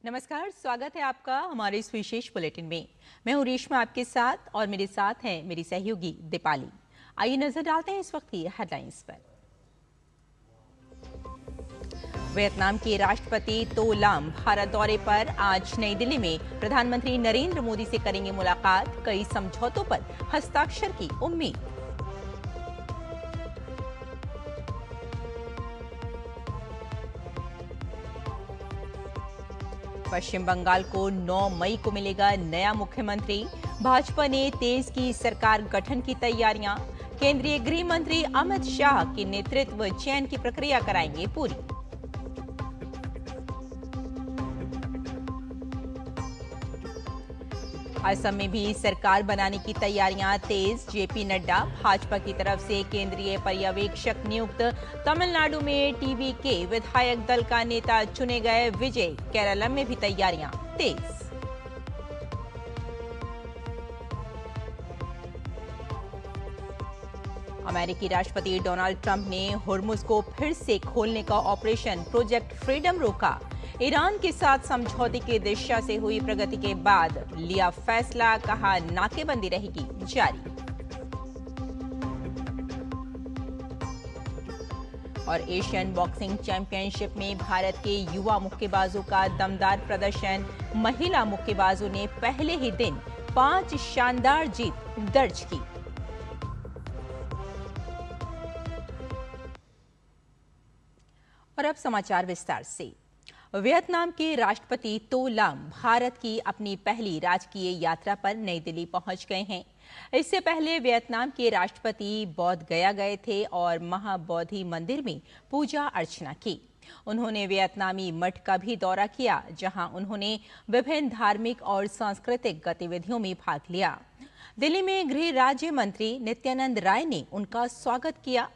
नमस्कार, स्वागत है आपका हमारे इस विशेष बुलेटिन में। मैं हूं रेशमा आपके साथ और मेरे साथ हैं मेरी सहयोगी दीपाली। आइए नजर डालते हैं इस वक्त की हेडलाइंस पर। वियतनाम के राष्ट्रपति तो लाम भारत दौरे पर आज नई दिल्ली में प्रधानमंत्री नरेंद्र मोदी से करेंगे मुलाकात। कई समझौतों पर हस्ताक्षर की उम्मीद। पश्चिम बंगाल को 9 मई को मिलेगा नया मुख्यमंत्री। भाजपा ने तेज की सरकार गठन की तैयारियां। केंद्रीय गृह मंत्री अमित शाह के नेतृत्व चयन की प्रक्रिया कराएंगे पूरी। असम में भी सरकार बनाने की तैयारियां तेज। जेपी नड्डा भाजपा की तरफ से केंद्रीय पर्यवेक्षक नियुक्त। तमिलनाडु में टीवी के विधायक दल का नेता चुने गए विजय। केरल में भी तैयारियां तेज। अमेरिकी राष्ट्रपति डोनाल्ड ट्रंप ने होर्मुज को फिर से खोलने का ऑपरेशन प्रोजेक्ट फ्रीडम रोका। ईरान के साथ समझौते की दिशा से हुई प्रगति के बाद लिया फैसला, कहा नाकेबंदी रहेगी जारी। और एशियन बॉक्सिंग चैंपियनशिप में भारत के युवा मुक्केबाजों का दमदार प्रदर्शन। महिला मुक्केबाजों ने पहले ही दिन 5 शानदार जीत दर्ज की। और अब समाचार विस्तार से। वियतनाम के राष्ट्रपति तो लाम भारत की अपनी पहली राजकीय यात्रा पर नई दिल्ली पहुंच गए हैं। इससे पहले वियतनाम के राष्ट्रपति बोध गया गए थे और महाबोधि मंदिर में पूजा अर्चना की। उन्होंने वियतनामी मठ का भी दौरा किया, जहां उन्होंने विभिन्न धार्मिक और सांस्कृतिक गतिविधियों में भाग लिया। दिल्ली में गृह राज्य मंत्री नित्यानंद राय ने उनका स्वागत किया।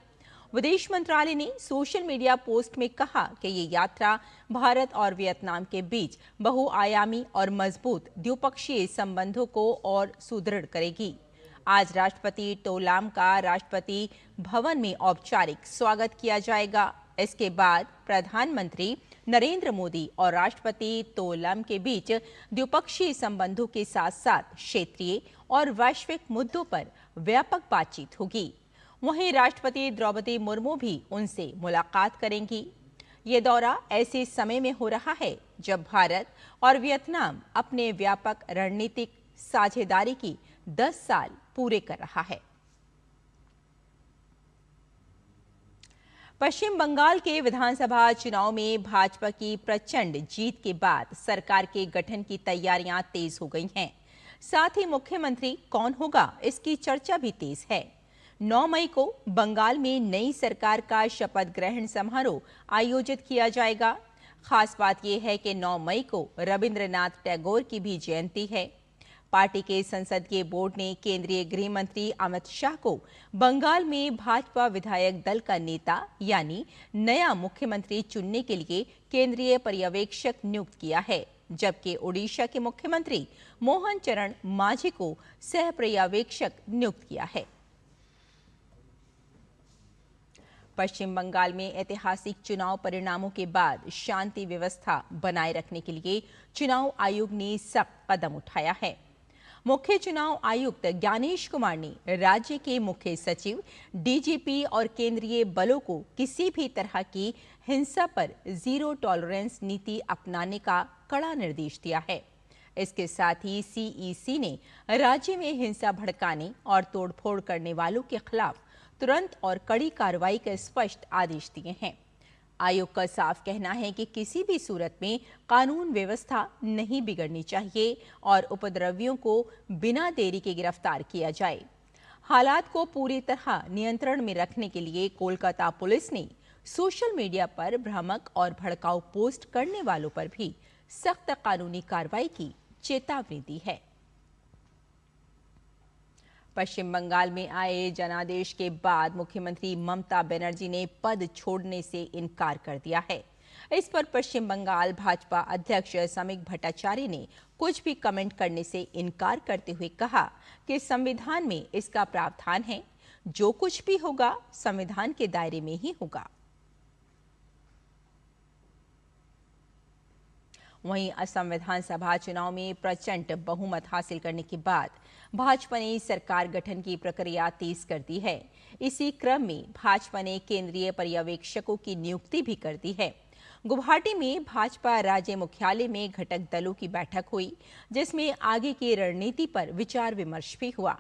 विदेश मंत्रालय ने सोशल मीडिया पोस्ट में कहा कि ये यात्रा भारत और वियतनाम के बीच बहुआयामी और मजबूत द्विपक्षीय संबंधों को और सुदृढ़ करेगी। आज राष्ट्रपति तो लाम का राष्ट्रपति भवन में औपचारिक स्वागत किया जाएगा। इसके बाद प्रधानमंत्री नरेंद्र मोदी और राष्ट्रपति तो लाम के बीच द्विपक्षीय संबंधों के साथ साथ क्षेत्रीय और वैश्विक मुद्दों पर व्यापक बातचीत होगी। वहीं राष्ट्रपति द्रौपदी मुर्मू भी उनसे मुलाकात करेंगी। ये दौरा ऐसे समय में हो रहा है जब भारत और वियतनाम अपने व्यापक रणनीतिक साझेदारी की 10 साल पूरे कर रहा है। पश्चिम बंगाल के विधानसभा चुनाव में भाजपा की प्रचंड जीत के बाद सरकार के गठन की तैयारियां तेज हो गई हैं। साथ ही मुख्यमंत्री कौन होगा, इसकी चर्चा भी तेज है। 9 मई को बंगाल में नई सरकार का शपथ ग्रहण समारोह आयोजित किया जाएगा। खास बात यह है कि 9 मई को रविंद्रनाथ टैगोर की भी जयंती है। पार्टी के संसदीय बोर्ड ने केंद्रीय गृह मंत्री अमित शाह को बंगाल में भाजपा विधायक दल का नेता यानी नया मुख्यमंत्री चुनने के लिए केंद्रीय पर्यवेक्षक नियुक्त किया है, जबकि ओडिशा के मुख्यमंत्री मोहन चरण मांझी को सह पर्यवेक्षक नियुक्त किया है। पश्चिम बंगाल में ऐतिहासिक चुनाव परिणामों के बाद शांति व्यवस्था बनाए रखने के लिए चुनाव आयोग ने सख्त कदम उठाया है। मुख्य चुनाव आयुक्त ज्ञानेश कुमार ने राज्य के मुख्य सचिव, डीजीपी और केंद्रीय बलों को किसी भी तरह की हिंसा पर जीरो टॉलरेंस नीति अपनाने का कड़ा निर्देश दिया है। इसके साथ ही सीईसी ने राज्य में हिंसा भड़काने और तोड़फोड़ करने वालों के खिलाफ तुरंत और कड़ी कार्रवाई के स्पष्ट आदेश दिए हैं। आयोग का साफ कहना है कि किसी भी सूरत में कानून व्यवस्था नहीं बिगड़नी चाहिए और उपद्रवियों को बिना देरी के गिरफ्तार किया जाए। हालात को पूरी तरह नियंत्रण में रखने के लिए कोलकाता पुलिस ने सोशल मीडिया पर भ्रामक और भड़काऊ पोस्ट करने वालों पर भी सख्त कानूनी कार्रवाई की चेतावनी दी है। पश्चिम बंगाल में आए जनादेश के बाद मुख्यमंत्री ममता बनर्जी ने पद छोड़ने से इनकार कर दिया है। इस पर पश्चिम बंगाल भाजपा अध्यक्ष समीक भट्टाचार्य ने कुछ भी कमेंट करने से इनकार करते हुए कहा कि संविधान में इसका प्रावधान है, जो कुछ भी होगा संविधान के दायरे में ही होगा। वहीं असम विधानसभा चुनाव में प्रचंड बहुमत हासिल करने के बाद भाजपा ने सरकार गठन की प्रक्रिया तेज कर दी है। इसी क्रम में भाजपा ने केंद्रीय पर्यवेक्षकों की नियुक्ति भी कर दी है। गुवाहाटी में भाजपा राज्य मुख्यालय में घटक दलों की बैठक हुई, जिसमें आगे की रणनीति पर विचार विमर्श भी हुआ।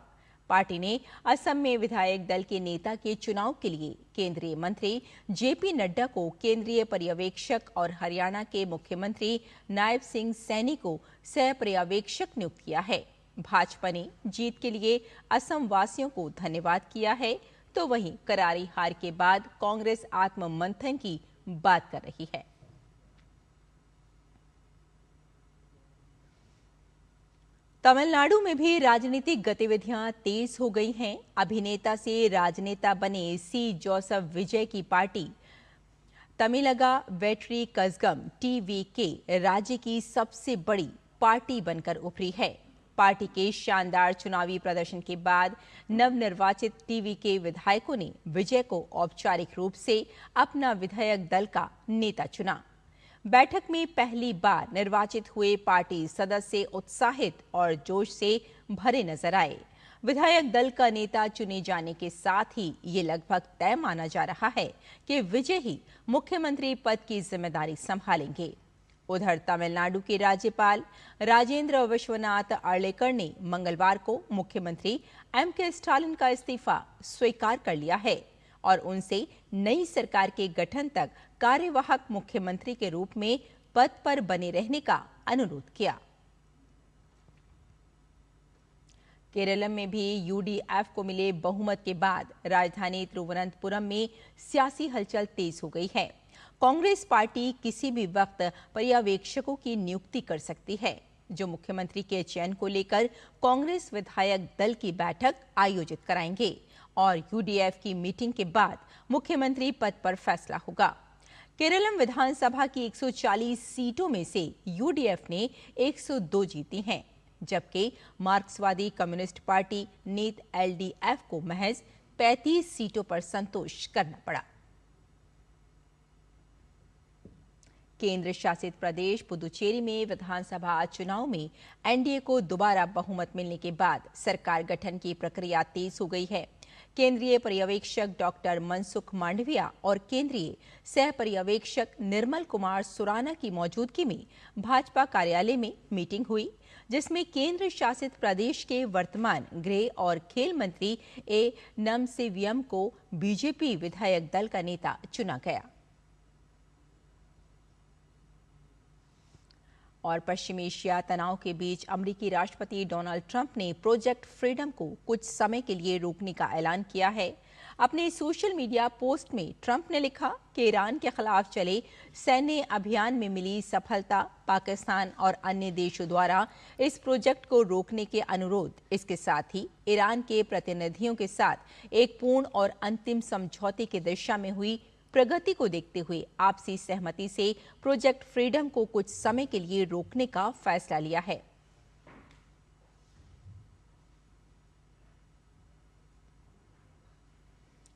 पार्टी ने असम में विधायक दल के नेता के चुनाव के लिए केंद्रीय मंत्री जेपी नड्डा को केंद्रीय पर्यवेक्षक और हरियाणा के मुख्यमंत्री नायब सिंह सैनी को सह पर्यवेक्षक नियुक्त किया है। भाजपा ने जीत के लिए असम वासियों को धन्यवाद किया है, तो वहीं करारी हार के बाद कांग्रेस आत्ममंथन की बात कर रही है। तमिलनाडु में भी राजनीतिक गतिविधियां तेज हो गई हैं। अभिनेता से राजनेता बने सी जोसेफ विजय की पार्टी तमिलगा वेट्री कज़गम टीवीके राज्य की सबसे बड़ी पार्टी बनकर उभरी है। पार्टी के शानदार चुनावी प्रदर्शन के बाद नवनिर्वाचित टीवीके विधायकों ने विजय को औपचारिक रूप से अपना विधायक दल का नेता चुना। बैठक में पहली बार निर्वाचित हुए पार्टी सदस्य उत्साहित और जोश से भरे नजर आए। विधायक दल का नेता चुने जाने के साथ ही ये लगभग तय माना जा रहा है कि विजय ही मुख्यमंत्री पद की जिम्मेदारी संभालेंगे। उधर तमिलनाडु के राज्यपाल राजेंद्र विश्वनाथ अर्लेकर ने मंगलवार को मुख्यमंत्री एम.के. स्टालिन का इस्तीफा स्वीकार कर लिया है और उनसे नई सरकार के गठन तक कार्यवाहक मुख्यमंत्री के रूप में पद पर बने रहने का अनुरोध किया। केरल में भी यूडीएफ को मिले बहुमत के बाद राजधानी तिरुवनंतपुरम में सियासी हलचल तेज हो गई है। कांग्रेस पार्टी किसी भी वक्त पर्यवेक्षकों की नियुक्ति कर सकती है, जो मुख्यमंत्री के चयन को लेकर कांग्रेस विधायक दल की बैठक आयोजित कराएंगे और यूडीएफ की मीटिंग के बाद मुख्यमंत्री पद पर फैसला होगा। केरलम विधानसभा की 140 सीटों में से यूडीएफ ने 102 जीती हैं, जबकि मार्क्सवादी कम्युनिस्ट पार्टी नेत एलडीएफ को महज 35 सीटों पर संतोष करना पड़ा। केंद्र शासित प्रदेश पुदुचेरी में विधानसभा चुनाव में एनडीए को दोबारा बहुमत मिलने के बाद सरकार गठन की प्रक्रिया तेज हो गई है। केंद्रीय पर्यवेक्षक डॉक्टर मनसुख मांडविया और केंद्रीय सह पर्यवेक्षक निर्मल कुमार सुराना की मौजूदगी में भाजपा कार्यालय में मीटिंग हुई, जिसमें केंद्र शासित प्रदेश के वर्तमान गृह और खेल मंत्री ए नमसिवयम को बीजेपी विधायक दल का नेता चुना गया। और पश्चिमी एशिया तनाव के बीच अमेरिकी राष्ट्रपति डोनाल्ड ट्रंप ने प्रोजेक्ट फ्रीडम को कुछ समय के लिए रोकने का ऐलान किया है। अपने सोशल मीडिया पोस्ट में ट्रंप ने लिखा कि ईरान के खिलाफ चले सैन्य अभियान में मिली सफलता पाकिस्तान और अन्य देशों द्वारा इस प्रोजेक्ट को रोकने के अनुरोध, इसके साथ ही ईरान के प्रतिनिधियों के साथ एक पूर्ण और अंतिम समझौते की दिशा में हुई प्रगति को देखते हुए आपसी सहमति से प्रोजेक्ट फ्रीडम को कुछ समय के लिए रोकने का फैसला लिया है।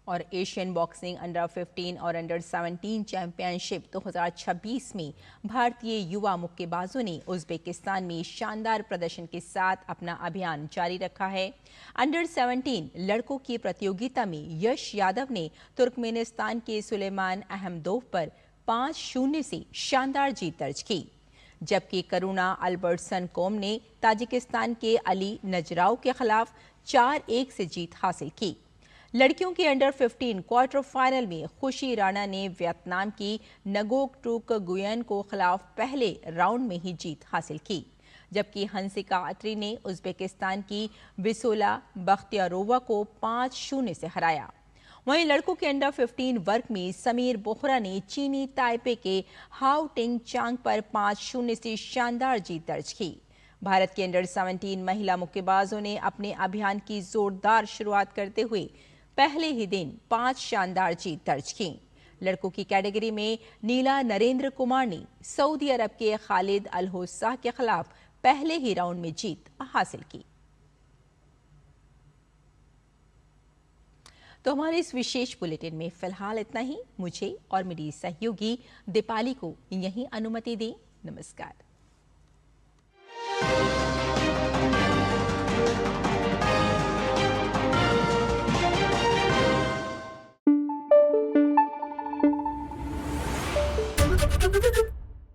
और एशियन बॉक्सिंग अंडर 15 और अंडर 17 चैंपियनशिप 2026 में भारतीय युवा मुक्केबाजों ने उज्बेकिस्तान में शानदार प्रदर्शन के साथ अपना अभियान जारी रखा है। अंडर 17 लड़कों की प्रतियोगिता में यश यादव ने तुर्कमेनिस्तान के सुलेमान अहमदोव पर 5-0 से शानदार जीत दर्ज की, जबकि करुणा अल्बर्टसन कोम ने ताजिकिस्तान के अली नजराव के खिलाफ 4-1 से जीत हासिल की। लड़कियों के अंडर 15 क्वार्टर फाइनल में खुशी राणा ने वियतनाम की नगोक टूक गुयन को खिलाफ पहले राउंड में ही जीत हासिल की, जबकि हंसिका अत्री ने उज्बेकिस्तान की विसोला बख्तियारोवा को 5-0 से हराया। वहीं लड़कों के अंडर 15 वर्ग में समीर बोहरा ने चीनी ताइपे के हाउ टिंग चांग पर 5-0 से शानदार जीत दर्ज की। भारत के अंडर 17 महिला मुक्केबाजों ने अपने अभियान की जोरदार शुरुआत करते हुए पहले ही दिन 5 शानदार जीत दर्ज की। लड़कों की कैटेगरी में नीला नरेंद्र कुमार ने सऊदी अरब के खालिद अल होस्सा के खिलाफ पहले ही राउंड में जीत हासिल की। तो हमारे इस विशेष बुलेटिन में फिलहाल इतना ही। मुझे और मेरी सहयोगी दीपाली को यहीं अनुमति दें। नमस्कार।